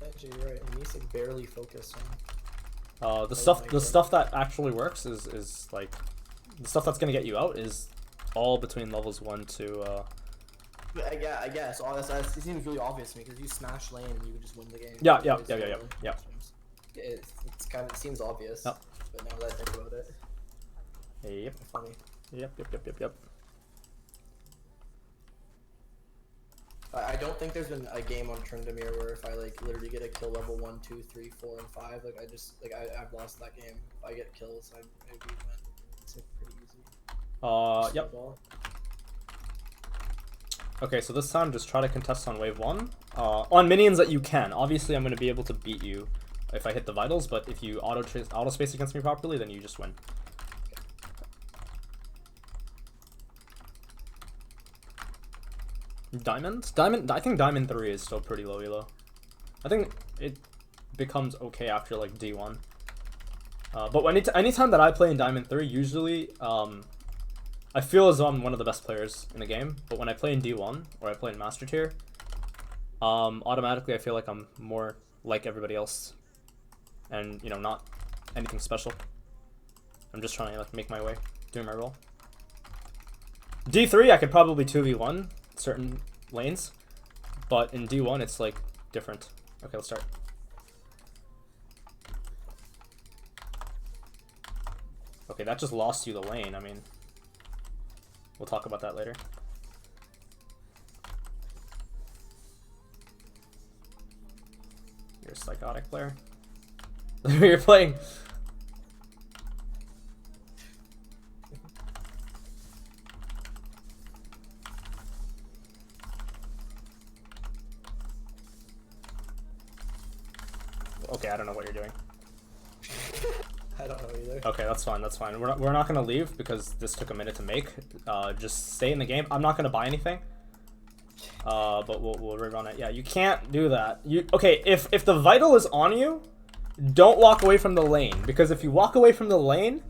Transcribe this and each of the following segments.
Actually, you're right. He needs to barely focus on. The stuff that actually works is like the stuff that's gonna get you out is all between levels 1 to. Yeah, I guess. All this it seems really obvious to me because you smash lane and you would just win the game. Yeah. It's kind of, it seems obvious. Yep. But now that I think about it, Yep. funny. Yep. I don't think there's been a game on Tryndamere where if I like literally get a kill level 1, 2, 3, 4, and 5, like I just like I've lost that game. If I get kills, I win. It's like pretty easy. Yep. Okay, so this time just try to contest on wave 1. On minions that you can. Obviously, I'm going to be able to beat you if I hit the vitals, but if you auto space against me properly, then you just win. Diamond? I think Diamond 3 is still pretty low elo. I think it becomes okay after like D1. But anytime that I play in Diamond 3, usually I feel as though I'm one of the best players in the game. But when I play in D1 or I play in Master Tier, automatically I feel like I'm more like everybody else. And, you know, not anything special. I'm just trying to like make my way, doing my role. D3 I could probably 2v1 certain lanes, but in D1 it's like different. Okay, let's start. Okay, that just lost you the lane. I mean, we'll talk about that later. You're a psychotic player. You're playing. Okay, I don't know what you're doing. I don't know either. Okay, that's fine. That's fine. We're not gonna leave because this took a minute to make. Just stay in the game. I'm not gonna buy anything. But we'll rerun it. Yeah, you can't do that. Okay? If the vital is on you, don't walk away from the lane, because if you walk away from the lane,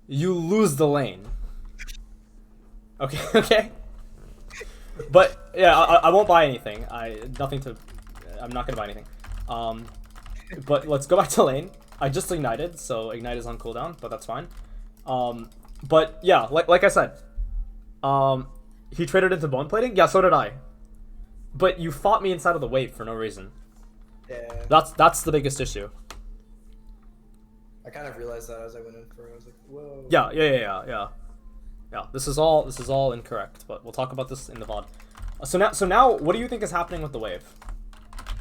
you lose the lane. Okay. Okay. But yeah, I won't buy anything. I'm not gonna buy anything. But let's go back to lane. I just ignited, so ignite is on cooldown, but that's fine. But yeah, like I said, he traded into bone plating. Yeah, so did I. But you fought me inside of the wave for no reason. Yeah. That's the biggest issue. I kind of realized that as I went in for it. I was like, whoa. Yeah. This is all incorrect, but we'll talk about this in the VOD. So now, what do you think is happening with the wave?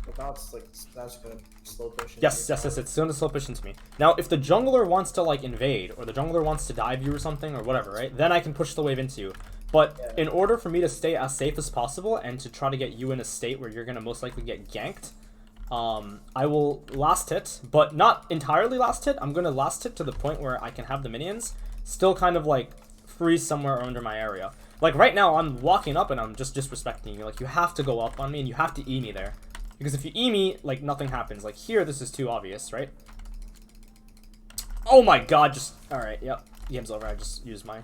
But now it's like that's gonna slow push. Yes. It's going to slow push into me. Now, if the jungler wants to like invade, or the jungler wants to dive you or something, or whatever, right? Then I can push the wave into you. But yeah. In order for me to stay as safe as possible and to try to get you in a state where you're gonna most likely get ganked, I will last hit, but not entirely last hit. I'm gonna last hit to the point where I can have the minions still kind of like freeze somewhere under my area. Like right now, I'm walking up and I'm just disrespecting you. Like you have to go up on me and you have to E me there. Because if you E me, like nothing happens. Like here, this is too obvious, right? Oh my god, alright, yep. Game's over, I just used my...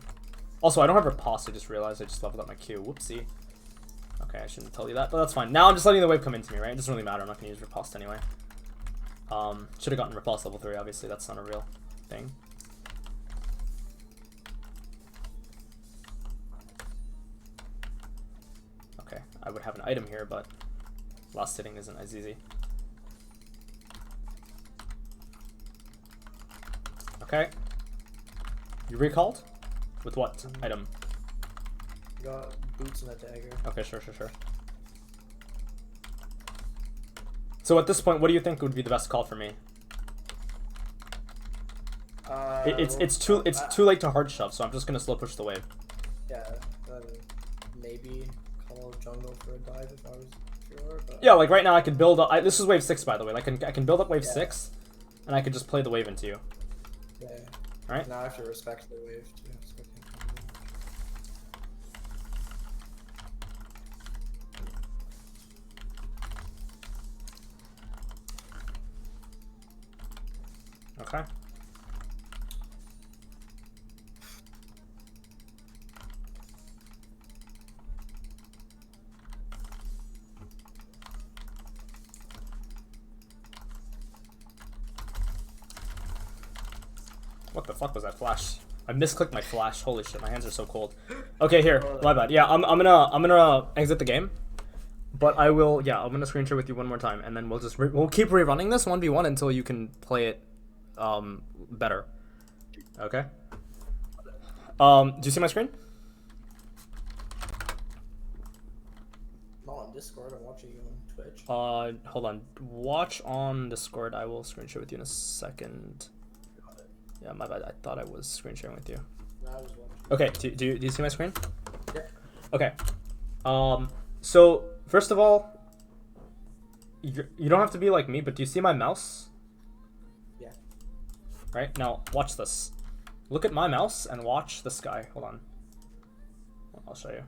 Also, I don't have riposte, I just realized I just leveled up my Q. Whoopsie. Okay, I shouldn't tell you that, but that's fine. Now I'm just letting the wave come into me, right? It doesn't really matter, I'm not gonna use riposte anyway. Should have gotten riposte level 3, obviously, that's not a real thing. Okay, I would have an item here, but last hitting isn't as easy. Okay. You recalled? With what item? Got boots and a dagger. Okay, sure. So at this point, what do you think would be the best call for me? It's too late to hard shove, so I'm just gonna slow push the wave. Yeah, maybe call jungle for a dive if I was sure. But... Yeah, like right now I could build up. This is wave 6, by the way. Like I can build up wave 6, and I could just play the wave into you. Yeah. All right. Now I have to respect the wave too. Okay. What the fuck was that flash? I misclicked my flash. Holy shit, my hands are so cold. Okay, here. My bad. Yeah, I'm gonna exit the game. But I will, yeah, I'm gonna screen share with you one more time, and then we'll keep rerunning this 1v1 until you can play it better. Okay? Do you see my screen? Not on Discord, I'm watching you on Twitch. Hold on. Watch on Discord. I will screen share with you in a second. Got it. Yeah, my bad. I thought I was screen sharing with you. No, I was watching. Okay, do you see my screen? Yeah. Okay. So first of all, you don't have to be like me, but do you see my mouse? Yeah. Right, now watch this. Look at my mouse and watch this guy. Hold on. I'll show you.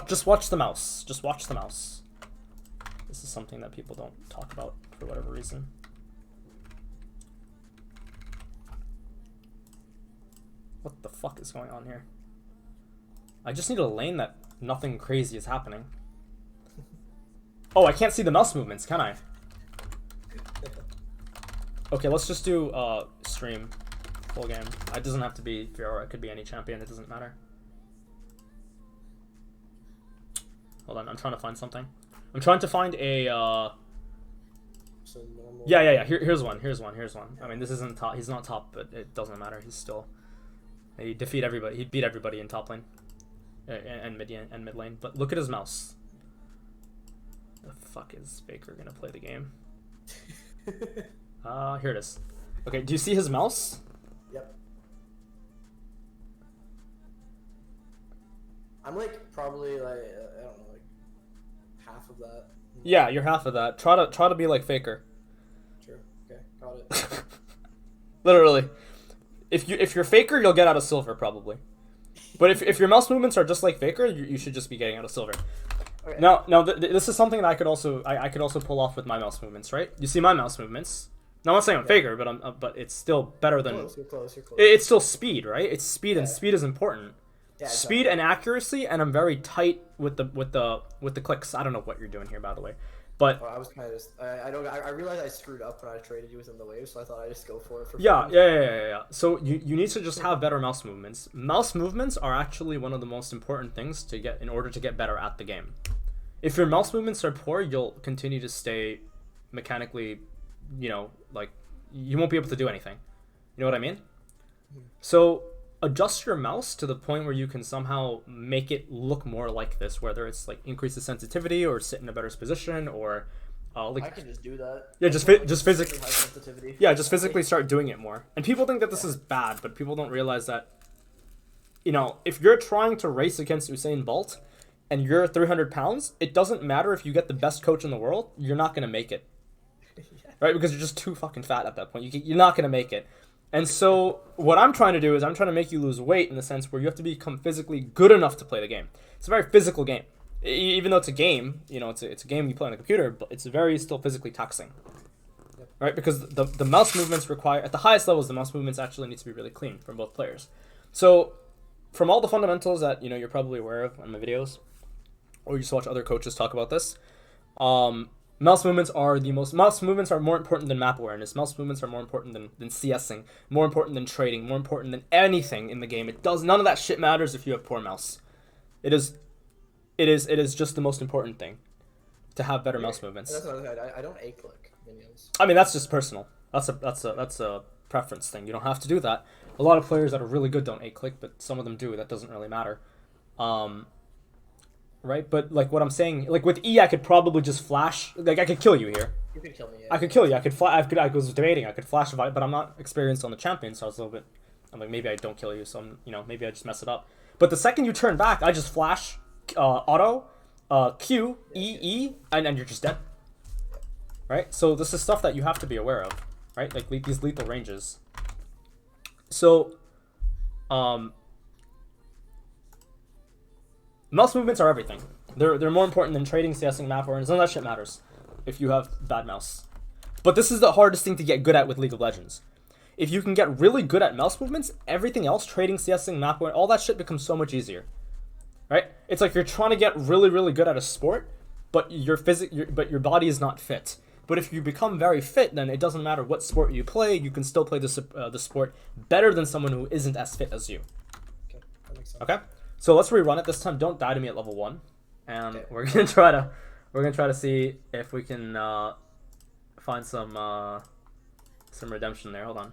Just watch the mouse. Just watch the mouse. This is something that people don't talk about for whatever reason. What the fuck is going on here? I just need a lane that nothing crazy is happening. Oh, I can't see the mouse movements, can I? Okay, let's just do stream full game. It doesn't have to be Fiora, it could be any champion, it doesn't matter. Hold on, I'm trying to find something. I'm trying to find a So normal. Yeah. Here's one. I mean, this isn't top. He's not top, but it doesn't matter. He's still. He defeat everybody. He beat everybody in top lane, and mid lane. But look at his mouse. The fuck is Baker gonna play the game? Here it is. Okay, do you see his mouse? Yep. I'm like probably like I don't know, like half of that. Yeah, you're half of that. Try to be like Faker. True. Okay, got it. Literally. If you're Faker, you'll get out of silver probably. But if your mouse movements are just like Faker, you should just be getting out of silver. Okay. Now this is something that I could also pull off with my mouse movements, right? You see my mouse movements. Now I'm not saying I'm Faker, but it's still better than. You're close. It's still speed, right? It's speed, and Yeah. speed is important. Yeah, Speed and accuracy, and I'm very tight with the clicks. I don't know what you're doing here, by the way, but Oh, I was kind of just. I realized I screwed up when I traded you within the wave, so I thought I'd just go for it. yeah. So you need to just have better mouse movements. Mouse movements are actually one of the most important things to get in order to get better at the game. If your mouse movements are poor, you'll continue to stay mechanically, like you won't be able to do anything. You know what I mean? So adjust your mouse to the point where you can somehow make it look more like this, whether it's like increase the sensitivity or sit in a better position or like I can just do that. yeah, just physically High sensitivity. yeah, just physically start doing it more. And people think that this is bad, but people don't realize that if you're trying to race against Usain Bolt and you're 300 pounds, it doesn't matter if you get the best coach in the world, you're not gonna make it, right? Because you're just too fucking fat at that point. You're not gonna make it. And so what I'm trying to do is I'm trying to make you lose weight in the sense where you have to become physically good enough to play the game. It's a very physical game. Even though it's a game, it's a game you play on the computer, but it's very still physically taxing. Yep. Right? Because the mouse movements require, at the highest levels, the mouse movements actually need to be really clean from both players. So from all the fundamentals that, you're probably aware of on my videos, or you just watch other coaches talk about this, mouse movements are more important than map awareness. Mouse movements are more important than CSing, more important than trading, more important than anything in the game. None of that shit matters if you have poor mouse. It is just the most important thing to have better mouse movements. That's another thing. I don't A-click minions. I mean, that's just personal. That's a preference thing. You don't have to do that. A lot of players that are really good don't A-click, but some of them do. That doesn't really matter. Right? But like what I'm saying, like with E, I could probably just flash. Like I could kill you here. You could kill me. Yeah. I could kill you. I was debating. I could flash, but I'm not experienced on the champion, so I was a little bit. I'm like, maybe I don't kill you, so maybe I just mess it up. But the second you turn back, I just flash, auto, Q, E, and you're just dead. Right? So this is stuff that you have to be aware of, right? Like these lethal ranges. So, mouse movements are everything. They're more important than trading, CSing, map awareness. None of that shit matters if you have bad mouse. But this is the hardest thing to get good at with League of Legends. if you can get really good at mouse movements, everything else, trading, CSing, map, all that shit becomes so much easier. Right? It's like you're trying to get really, really good at a sport, but your body is not fit. But if you become very fit, then it doesn't matter what sport you play. You can still play the sport better than someone who isn't as fit as you. Okay, that makes sense. Okay, so let's rerun it this time. Don't die to me at level 1, and okay. we're gonna try to see if we can find some redemption there. Hold on.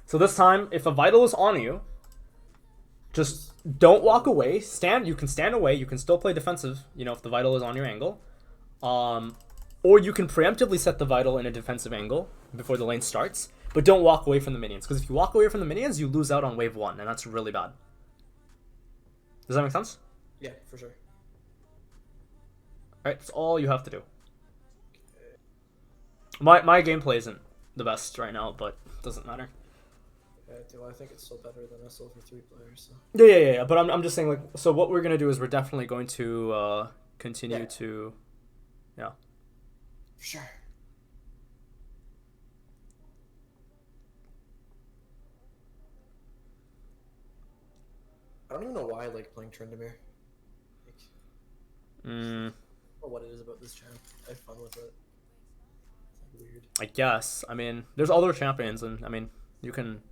So this time, if a vital is on you, just don't walk away. You can stand away. You can still play defensive. You know, if the vital is on your angle, or you can preemptively set the vital in a defensive angle before the lane starts. But don't walk away from the minions, because if you walk away from the minions, you lose out on wave 1, and that's really bad. Does that make sense? Yeah, for sure. Alright, that's all you have to do. My gameplay isn't the best right now, but it doesn't matter. Yeah, I think it's still better than SL for 3 players. So. Yeah. But I'm just saying, like, so what we're gonna do is we're definitely going to continue to, yeah. For sure. I don't even know why I like playing Tryndamere. I don't know what it is about this champ. I have fun with it. It's like weird. I guess. I mean, there's other champions, and I mean, you can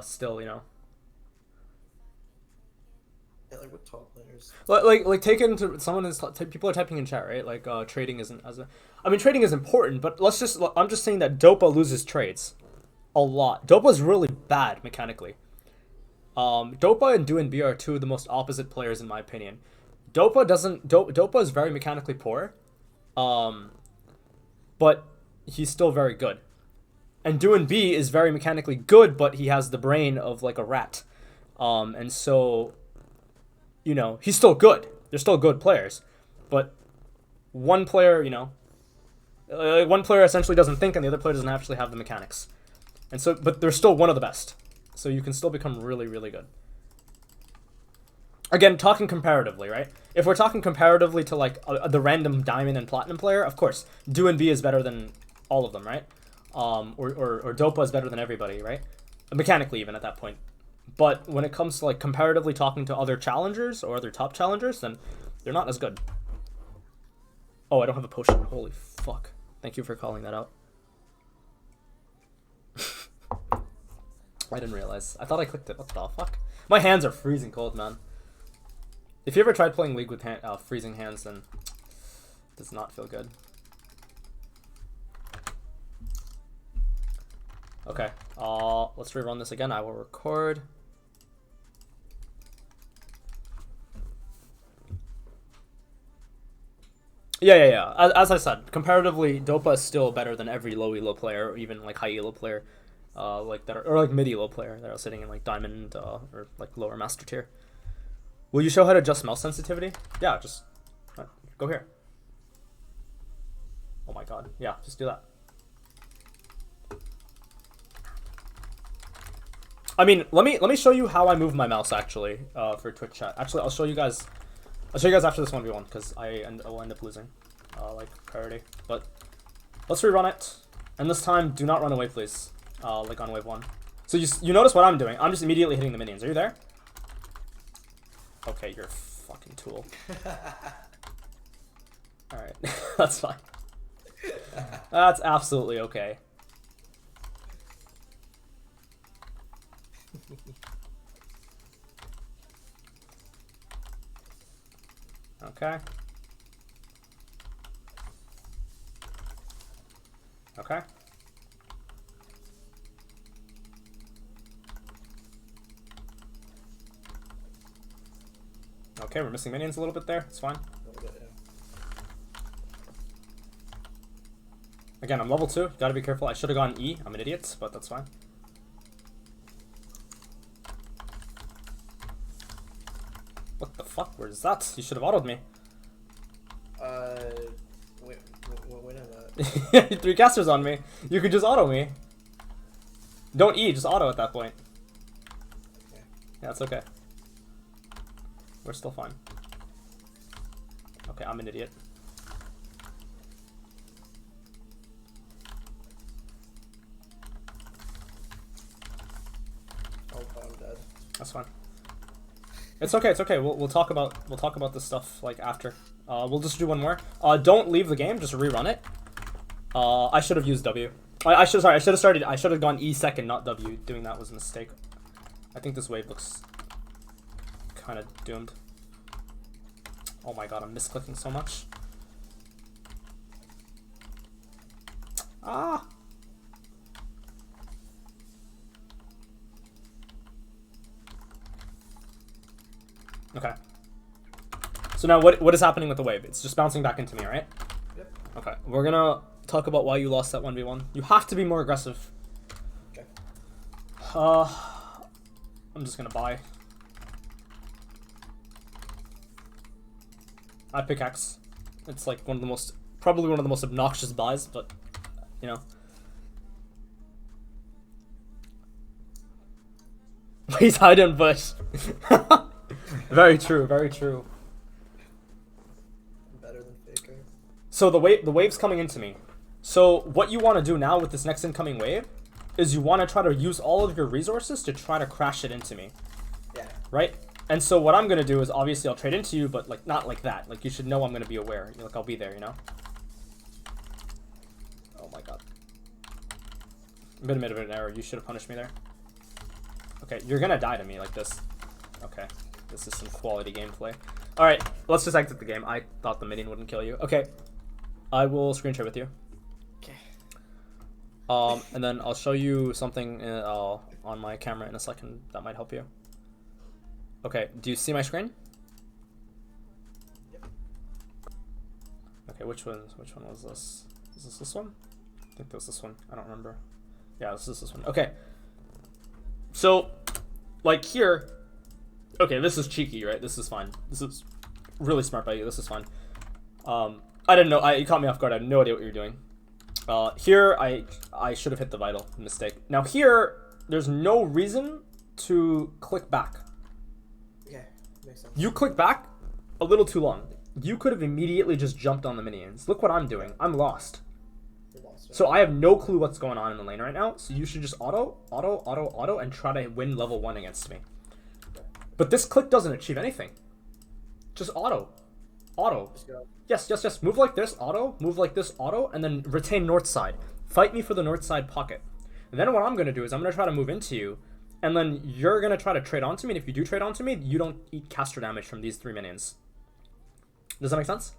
still, you know. Yeah, like what top players? Like take into someone is people are typing in chat, right? Like trading isn't as a. I mean, trading is important, but I'm just saying that Dopa loses trades a lot. Dopa is really bad mechanically. Dopa and Do and B are two of the most opposite players in my opinion. Dopa is very mechanically poor, but he's still very good. And Do and B is very mechanically good, but he has the brain of like a rat, and so, you know, he's still good. They're still good players, but one player, you know, one player essentially doesn't think, and the other player doesn't actually have the mechanics, and so, but they're still one of the best. So you can still become really, really good. Again, talking comparatively, right? If we're talking comparatively to like the random diamond and platinum player, of course, Do and B is better than all of them, right? Or Dopa is better than everybody, right? Mechanically, even at that point. But when it comes to like comparatively talking to other challengers or other top challengers, then they're not as good. Oh, I don't have a potion. Holy fuck. Thank you for calling that out. I didn't realize. I thought I clicked it. What the fuck? My hands are freezing cold, man. If you ever tried playing League with freezing hands, then it does not feel good. Okay. Let's rerun this again. I will record. Yeah. As I said, comparatively, Dopa is still better than every low elo player, or even like high elo player. Like that, or like mid elo player that are sitting in like diamond or like lower master tier. Will you show how to adjust mouse sensitivity? Yeah, just go here. Oh my god, yeah, just do that. I mean, let me show you how I move my mouse actually for Twitch chat. Actually, I'll show you guys after this 1v1 because I'll end up losing like priority. But let's rerun it, and this time do not run away, please. Like on wave 1. So you notice what I'm doing. I'm just immediately hitting the minions. Are you there? Okay, you're a fucking tool. Alright, that's fine. That's absolutely okay. Okay. Okay. Okay, we're missing minions a little bit there. It's fine. Again, I'm level 2. Gotta be careful. I should have gone E. I'm an idiot, but that's fine. What the fuck? Where's that? You should have autoed me. Wait a minute. 3 casters on me. You could just auto me. Don't E, just auto at that point. Okay. Yeah, it's okay. We're still fine. Okay, I'm an idiot. it's fine. It's okay. It's okay. We'll talk about this stuff like after. We'll just do one more. Don't leave the game. Just rerun it. I should have used W. I should have gone E second, not W. Doing that was a mistake. I think this wave looks kind of doomed. Oh my god, I'm misclicking so much. Ah. Okay. So now what is happening with the wave? It's just bouncing back into me, right? Yep. Okay. We're gonna talk about why you lost that 1v1. You have to be more aggressive. Okay. I'm just gonna buy. I pickaxe. It's like probably one of the most obnoxious buys, but you know. He's hiding bush. Very true, very true. Better than Faker. So the wave's coming into me. So what you want to do now with this next incoming wave is you want to try to use all of your resources to try to crash it into me. Yeah. Right? And so what I'm going to do is obviously I'll trade into you, but like not like that. Like you should know I'm going to be aware. Like I'll be there, you know? Oh my god. Been a bit of an error. You should have punished me there. Okay, you're going to die to me like this. Okay. This is some quality gameplay. Alright, let's just exit the game. I thought the minion wouldn't kill you. Okay. I will screen share with you. Okay. And then I'll show you something on my camera in a second that might help you. Okay, do you see my screen? Yep. Okay, which one was this? Is this one? I think it was this one. I don't remember. Yeah, this is this one. Okay. So, like here, okay, this is cheeky, right? This is fine. This is really smart by you. This is fine. I didn't know. You caught me off guard. I had no idea what you were doing. Here, I should have hit the vital. Mistake. Now here, there's no reason to click back. Yeah, makes sense. You click back a little too long. You could have immediately just jumped on the minions. Look what I'm doing. I'm lost. You're lost, right? So I have no clue what's going on in the lane right now. So you should just auto, and try to win level 1 against me. But this click doesn't achieve anything. Just auto. Just go. Yes. Move like this, auto. Move like this, auto. And then retain north side. Fight me for the north side pocket. And then what I'm going to do is I'm going to try to move into you. And then you're going to try to trade onto me. And if you do trade onto me, you don't eat caster damage from these 3 minions. Does that make sense?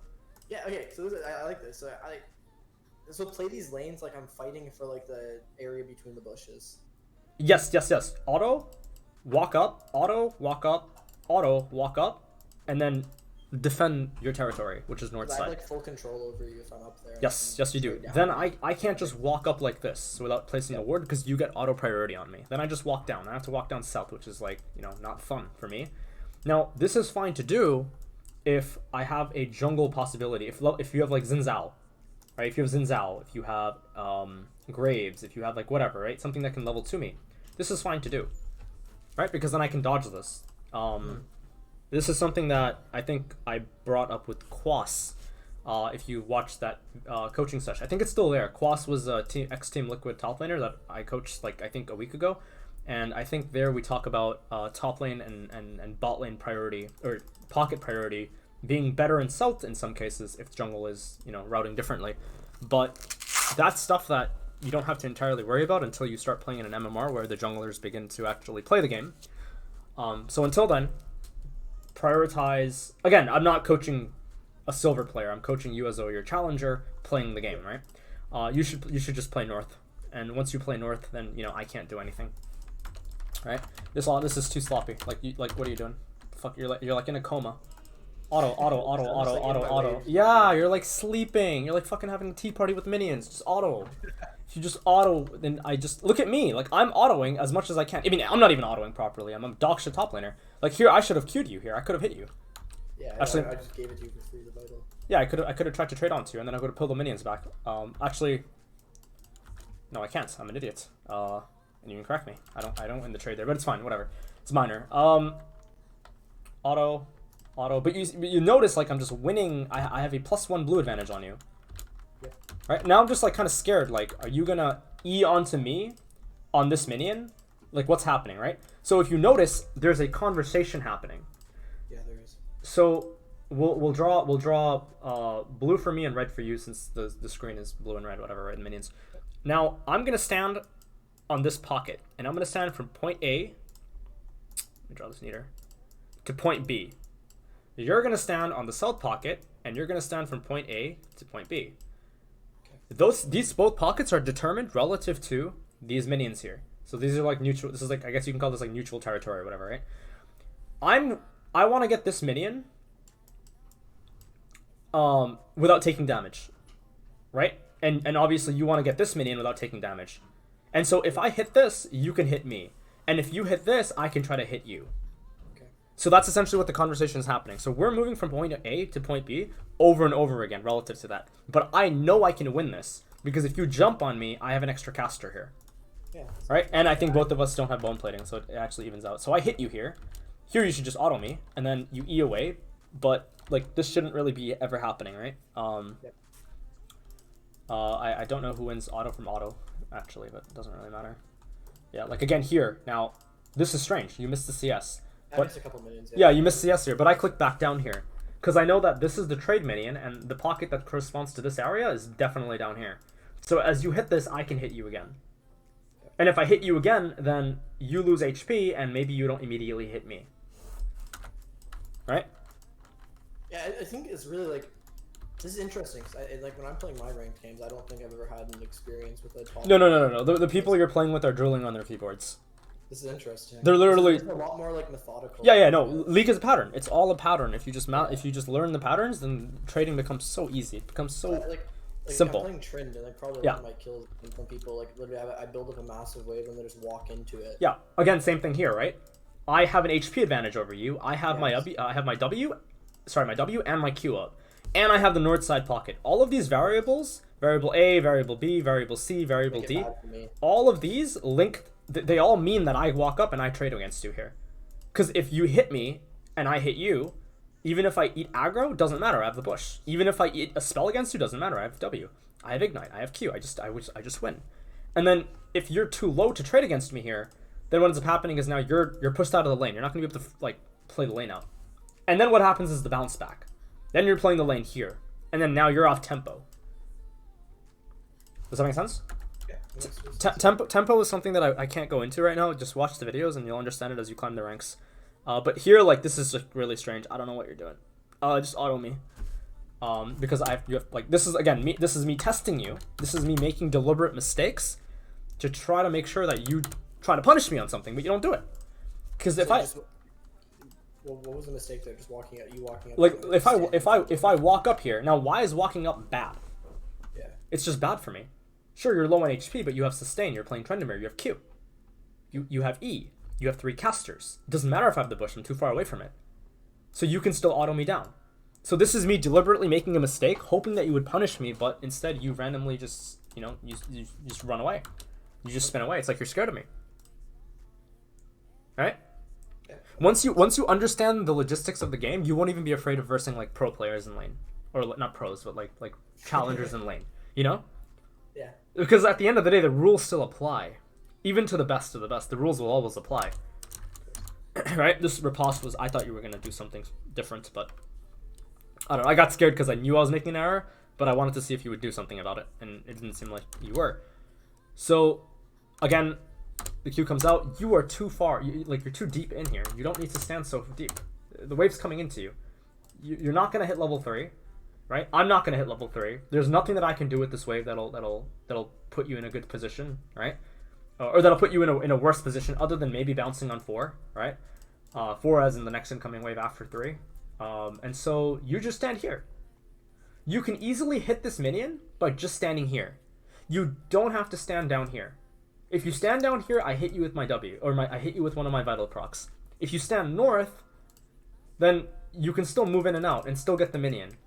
Yeah, okay. So I like this. So play these lanes like I'm fighting for like the area between the bushes. Yes. Auto, walk up, auto, walk up, auto, walk up. And then defend your territory, which is north I side. have like full control over you if I'm up there. Yes, you do. Then I can't just walk up like this without placing a ward because you get auto priority on me. Then I just walk down. I have to walk down south, which is like, you know, not fun for me. Now, this is fine to do if I have a jungle possibility. If you have like Xin Zhao, right? If you have Xin Zhao, if you have Graves, if you have like whatever, right? Something that can level 2 me. This is fine to do, right? Because then I can dodge this. This is something that I think I brought up with Quas. If you watched that coaching session, I think it's still there. Quas was a ex-Team Liquid top laner that I coached like I think a week ago, and I think there we talk about top lane and bot lane priority or pocket priority being better in South in some cases if jungle is, you know, routing differently. But that's stuff that you don't have to entirely worry about until you start playing in an MMR where the junglers begin to actually play the game. So until then, prioritize. Again, I'm not coaching a silver player. I'm coaching you as though you're a challenger playing the game, right? You should just play north, and once you play north, then you know I can't do anything, right? This is too sloppy. Like what are you doing? Fuck, you're like in a coma. Auto. Yeah, you're like sleeping. You're like fucking having a tea party with minions. Just auto. If you just auto, then I just look at me. Like I'm autoing as much as I can. I mean, I'm not even autoing properly. I'm a dog shit top laner. Like here, I should have queued you here. I could have hit you. Yeah, actually, I just gave it to you for free, the vital. Yeah, I could have tried to trade onto you, and then I would have pulled the minions back. Actually, no, I can't. I'm an idiot. And you can correct me. I don't win the trade there, but it's fine. Whatever. It's minor. Auto. But you notice like I'm just winning. I have a +1 blue advantage on you. Yeah. Right now I'm just like kind of scared. Like, are you gonna E onto me on this minion, like what's happening, right? So if you notice, there's a conversation happening. Yeah, there is. So we'll draw blue for me and red for you, since the screen is blue and red, whatever, right? Minions. Now I'm gonna stand on this pocket, and I'm gonna stand from point A. Let me draw this neater. To point B. You're gonna stand on the south pocket, and you're gonna stand from point A to point B. These both pockets are determined relative to these minions here. So these are like neutral. This is like, I guess you can call this like neutral territory or whatever, right? I want to get this minion without taking damage, right? And obviously you want to get this minion without taking damage. And so if I hit this, you can hit me. And if you hit this, I can try to hit you. Okay. So that's essentially what the conversation is happening. So we're moving from point A to point B over and over again relative to that. But I know I can win this, because if you jump on me, I have an extra caster here. Yeah. Right? And I think both of us don't have bone plating, so it actually evens out. So I hit you here. Here you should just auto me, and then you E away. But like, this shouldn't really be ever happening, right? Yep. I don't know who wins auto from auto, actually, but it doesn't really matter. Yeah, like again here. Now, this is strange. You missed the CS. I missed a couple minions. Yeah, you missed CS here, but I clicked back down here. Because I know that this is the trade minion, and the pocket that corresponds to this area is definitely down here. So as you hit this, I can hit you again. And if I hit you again, then you lose HP, and maybe you don't immediately hit me. Right? Yeah, I think it's really like, this is interesting. Cause like when I'm playing my ranked games, I don't think I've ever had an experience with a top. No. The people you're playing with are drooling on their keyboards. This is interesting. They're literally a lot more like methodical. Yeah, no. League is a pattern. It's all a pattern. If you just learn the patterns, then trading becomes so easy. It becomes so simple. I'm playing Trend, and like probably one of my kills from people like literally I build up a massive wave and they just walk into it. Yeah. Again, same thing here, right? I have an HP advantage over you. I have my W and my Q up, and I have the north side pocket. All of these variables, variable A, variable B, variable C, variable D, all of these link. They all mean that I walk up and I trade against you here. Because if you hit me and I hit you, even if I eat aggro, doesn't matter. I have the bush. Even if I eat a spell against you, doesn't matter. I have W. I have ignite. I have Q. I just win. And then if you're too low to trade against me here, then what ends up happening is now you're pushed out of the lane. You're not gonna be able to like play the lane out. And then what happens is the bounce back. Then you're playing the lane here, and then now you're off tempo. Does that make sense? Tempo is something that I can't go into right now. Just watch the videos and you'll understand it as you climb the ranks. But here, like, this is just really strange. I don't know what you're doing. Just auto me. Because this is, again, me. This is me testing you. This is me making deliberate mistakes to try to make sure that you try to punish me on something, but you don't do it. Because if what was the mistake there? Just walking up. Like, if I walk up here now, why is walking up bad? Yeah. It's just bad for me. Sure, you're low on HP, but you have sustain. You're playing Trendemir. You have Q. You have E. You have 3 casters. It doesn't matter if I have the bush. I'm too far away from it. So you can still auto me down. So this is me deliberately making a mistake, hoping that you would punish me, but instead you randomly just, you just run away. You just spin away. It's like you're scared of me. Right? Yeah. Once you understand the logistics of the game, you won't even be afraid of versing like pro players in lane, or not pros, but like challengers in lane. You know? Yeah. Because at the end of the day, the rules still apply. Even to the best of the best, the rules will always apply. Right? This riposte was, I thought you were going to do something different, but I don't know. I got scared because I knew I was making an error, but I wanted to see if you would do something about it, and it didn't seem like you were. So, again, the Q comes out. You are too far. You're too deep in here. You don't need to stand so deep. The wave's coming into you. You're not going to hit level 3. Right? I'm not going to hit level 3. There's nothing that I can do with this wave that'll put you in a good position, right? Or that'll put you in a worse position, other than maybe bouncing on 4, right? 4 as in the next incoming wave after 3. And so you just stand here. You can easily hit this minion by just standing here. You don't have to stand down here. If you stand down here, I hit you with my W, or I hit you with one of my vital procs. If you stand north, then you can still move in and out and still get the minion.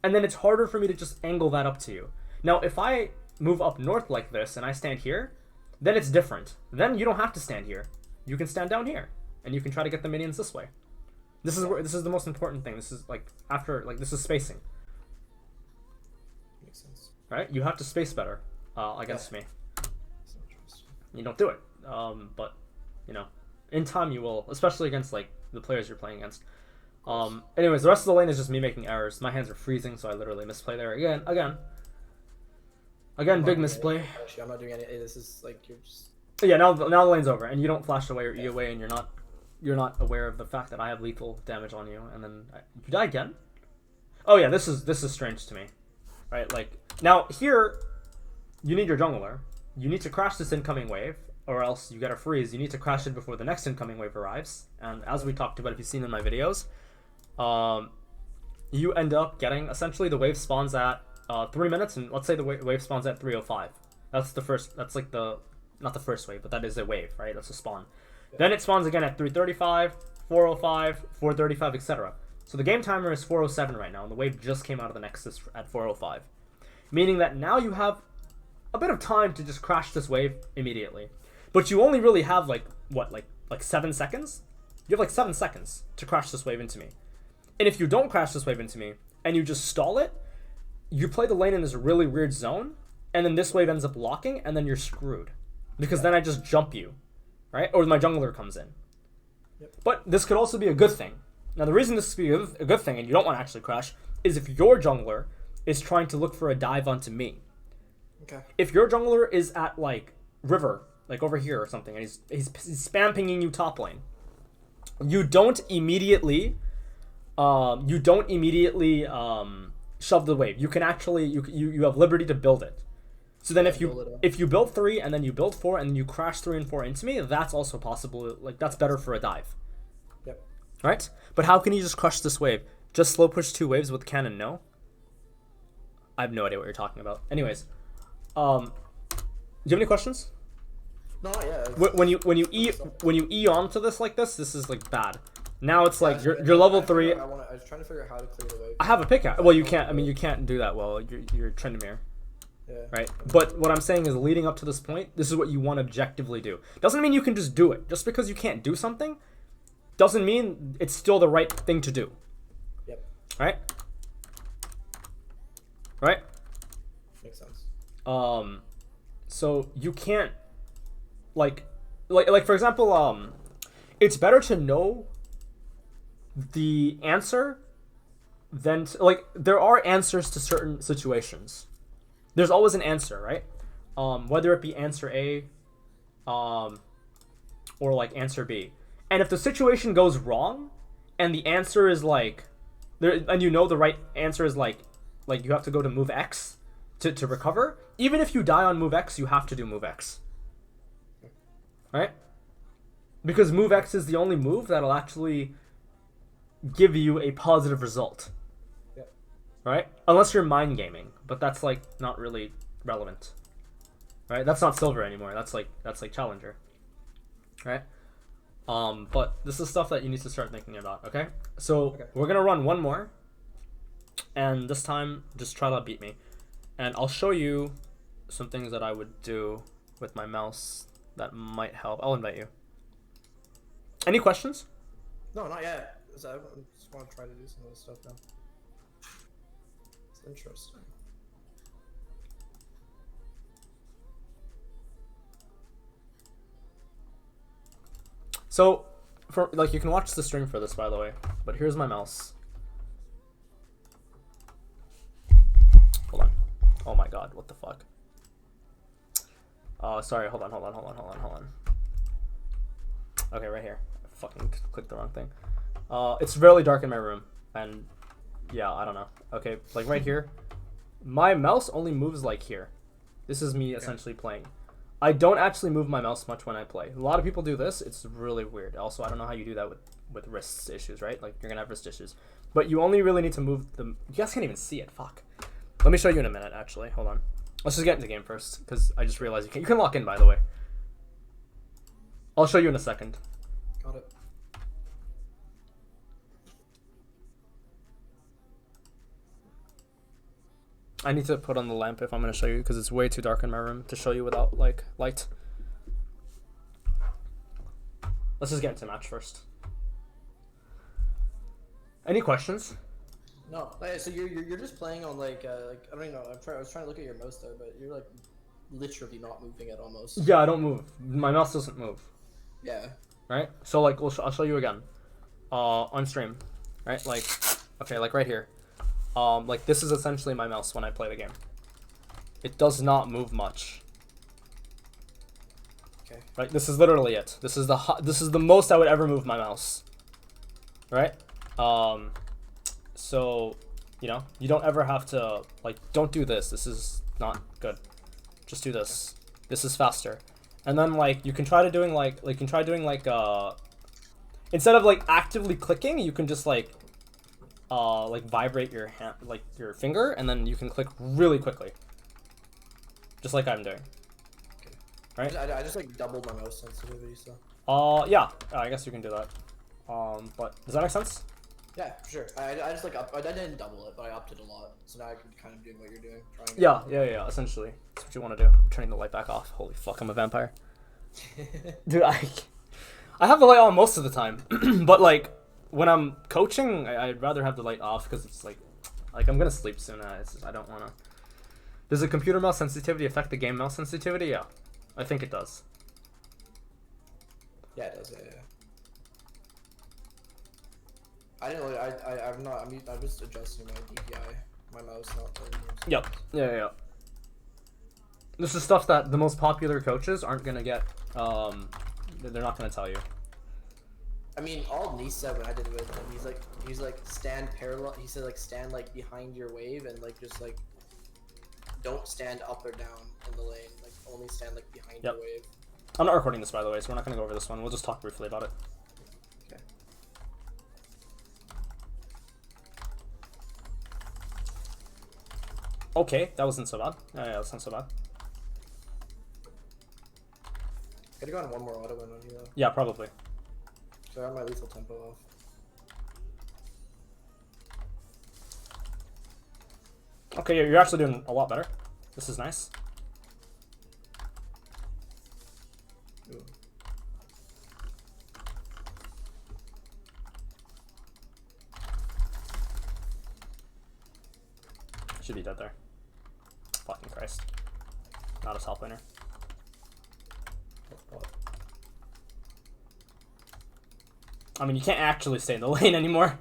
And then it's harder for me to just angle that up to you. Now, if I move up north like this and I stand here, then it's different. Then you don't have to stand here. You can stand down here, and you can try to get the minions this way. This is the most important thing. This is this is spacing. Makes sense. Right? You have to space better against me. You don't do it. But you know, in time you will, especially against like the players you're playing against. Anyways, the rest of the lane is just me making errors. My hands are freezing, so I literally misplay there again. Big misplay. Actually, I'm not doing any. This is like you're just. Yeah, now the lane's over, and you don't flash away or E away, and you're not aware of the fact that I have lethal damage on you, and then you die again. Oh yeah, this is strange to me, right? Like now here, you need your jungler. You need to crash this incoming wave, or else you get a freeze. You need to crash it before the next incoming wave arrives. And as we talked about, if you've seen in my videos, you end up getting essentially the wave spawns at 3 minutes, and let's say the wave spawns at 3:05. That's the first. That's like the not the first wave, but that is a wave, right? That's a spawn. Yeah. Then it spawns again at 3:35, 4:05, 4:35, etc. So the game timer is 4:07 right now, and the wave just came out of the Nexus at 4:05, meaning that now you have a bit of time to just crash this wave immediately. But you only really have like 7 seconds? You have like 7 seconds to crash this wave into me. And if you don't crash this wave into me and you just stall it, you play the lane in this really weird zone, and then this wave ends up locking, and then you're screwed. Because then I just jump you, right? Or my jungler comes in. Yep. But this could also be a good thing. Now the reason this could be a good thing and you don't want to actually crash is if your jungler is trying to look for a dive onto me. Okay. If your jungler is at like river, like over here or something, and he's spam pinging you top lane, you don't immediately shove the wave. You can actually you have liberty to build it. So then if you build 3 and then you build 4 and then you crash 3 and 4 into me, that's also possible. Like that's better for a dive. Yep. Right? But how can you just crush this wave? Just slow push 2 waves with cannon? No. I have no idea what you're talking about. Anyways, do you have any questions? No, yeah. When you E onto this like this is like bad. Now it's like you're level 3. I was trying to figure out how to clear the wave. I have a pickaxe. Well, you can't. I mean, you can't do that well. You're Tryndamere. Yeah. Right. But what I'm saying is, leading up to this point, this is what you want to objectively do. Doesn't mean you can just do it. Just because you can't do something, doesn't mean it's still the right thing to do. Yep. Right. Right. Makes sense. So you can't like for example, it's better to know the answer than like there are answers to certain situations. There's always an answer, right? Whether it be answer A, or like answer B. And if the situation goes wrong, and the answer is like, and you know the right answer is like you have to go to move X to recover. Even if you die on move X, you have to do move X. Right? Because move X is the only move that'll actually give you a positive result. Yep. Right? Unless you're mind gaming, but that's like not really relevant. Right? That's not silver anymore. That's like challenger. Right? But this is stuff that you need to start thinking about, okay? So we're gonna run one more, and this time just try to beat me. And I'll show you some things that I would do with my mouse that might help. I'll invite you. Any questions? No, not yet. I just want to try to do some of this stuff now. It's interesting. So, for like, you can watch the stream for this, by the way. But here's my mouse. Hold on. Oh my god, what the fuck? Sorry, hold on. Okay, right here. I fucking clicked the wrong thing. It's really dark in my room, and yeah, I don't know. Okay, like right here. My mouse only moves like here. This is me essentially playing. I don't actually move my mouse much when I play. A lot of people do this. It's really weird. Also, I don't know how you do that with wrist issues, right? Like, you're gonna have wrist issues. But you only really need to move the... You guys can't even see it. Fuck. Let me show you in a minute, actually. Hold on. Let's just get into the game first, because I just realized you can lock in, by the way. I'll show you in a second. Got it. I need to put on the lamp if I'm going to show you, because it's way too dark in my room to show you without, like, light. Let's just get into match first. Any questions? No. So you're just playing on, like I don't even know. I was trying to look at your mouse there, but you're, like, literally not moving it almost. Yeah, I don't move. My mouse doesn't move. Yeah. right? So like I'll show you again, on stream, right? Like, okay, like right here, like this is essentially my mouse when I play the game. It does not move much. Okay. Right, this is literally it. This is the most I would ever move my mouse. Right? So, you know, you don't ever have to, like, don't do this. This is not good. Just do this. This is faster. And then, like, you can try doing, instead of, like, actively clicking, you can just, like vibrate your hand, like, your finger, and then you can click really quickly. Just like I'm doing. Okay. Right? I just like doubled my mouse sensitivity, so. Yeah. I guess you can do that. But does that make sense? Yeah, for sure. I just like I didn't double it, but I upped it a lot. So now I can kind of do what you're doing. Yeah. Essentially, that's what you want to do. I'm turning the light back off. Holy fuck, I'm a vampire. Dude, I have the light on most of the time, but like when I'm coaching, I'd rather have the light off because it's like I'm gonna sleep soon. I don't wanna. Does the computer mouse sensitivity affect the game mouse sensitivity? Yeah, I think it does. Yeah, it does. Yeah. I didn't really. I'm just adjusting my DPI, my mouse, not the games. Yep. Yeah. This is stuff that the most popular coaches aren't gonna get. They're not gonna tell you. I mean, all Nice said when I did it with him, he's like stand parallel. He said like stand like behind your wave and like just like don't stand up or down in the lane. Like only stand like behind your wave. I'm not recording this, by the way, so we're not gonna go over this one. We'll just talk briefly about it. Okay. Okay, that wasn't so bad. Yeah, that's not so bad. Could have gone one more auto win on you though. Yeah, probably. So I got my lethal tempo off. Okay, you're actually doing a lot better. This is nice. Ooh. Should be dead there. Fucking Christ. Not a top laner. I mean, you can't actually stay in the lane anymore.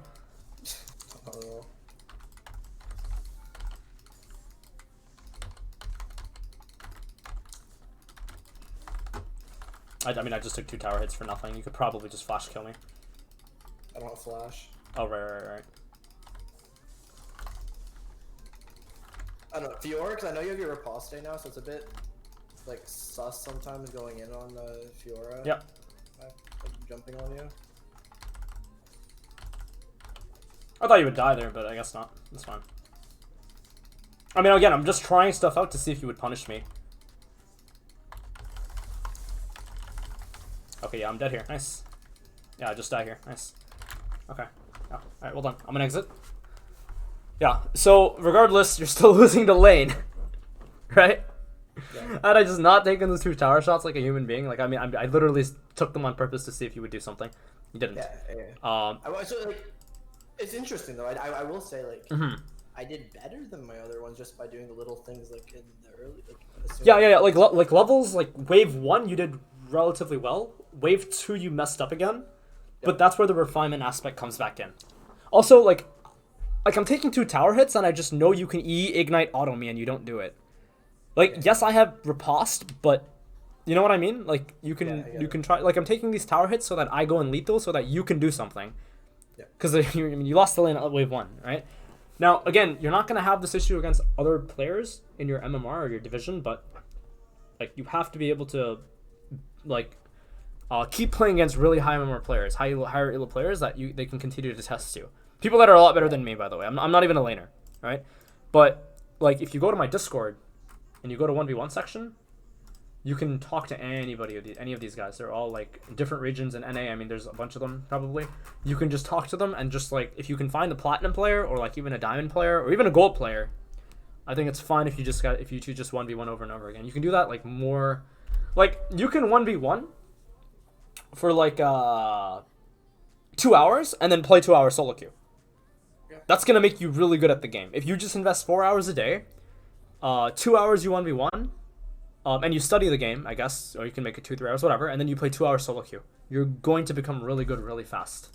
I mean, I just took 2 tower hits for nothing. You could probably just flash kill me. I don't have flash. Oh, right. I don't know. Fiora, because I know you have your riposte now, so it's a bit like sus sometimes going in on Fiora. Yep. Like, jumping on you. I thought you would die there, but I guess not. That's fine. I mean, again, I'm just trying stuff out to see if you would punish me. Okay, yeah, I'm dead here. Nice. Yeah, I just die here. Nice. Okay. Yeah. Alright, well done. I'm gonna exit. Yeah, so regardless, you're still losing the lane. Right? Yeah. Had I just not taken those 2 tower shots like a human being, like, I mean, I literally took them on purpose to see if you would do something. You didn't. Yeah. So, like, it's interesting though. I will say like I did better than my other ones just by doing the little things like in the early. Like, yeah. Like levels, like wave 1 you did relatively well. Wave 2 you messed up again, but that's where the refinement aspect comes back in. Also, like I'm taking 2 tower hits and I just know you can ignite auto me and you don't do it. Like yes, I have riposte, but you know what I mean? Like you can try. Like I'm taking these tower hits so that I go in lethal so that you can do something. Because you lost the lane at wave 1, right? Now, again, you're not going to have this issue against other players in your MMR or your division, but like you have to be able to like keep playing against really high MMR players, higher ELO players that they can continue to test you. People that are a lot better than me, by the way. I'm not even a laner, right? But like if you go to my Discord and you go to 1v1 section, you can talk to any of these guys. They're all like different regions in NA. I mean, there's a bunch of them probably. You can just talk to them and just like if you can find the platinum player or like even a diamond player or even a gold player, I think it's fine if you just 1v1 over and over again. You can do that like more, like you can 1v1 for like 2 hours and then play 2 hours solo queue. Yeah. That's gonna make you really good at the game. If you just invest 4 hours a day, 2 hours you 1v1. and you study the game, I guess, or you can make it 2-3 hours, whatever, and then you play 2 hours solo queue. You're going to become really good really fast.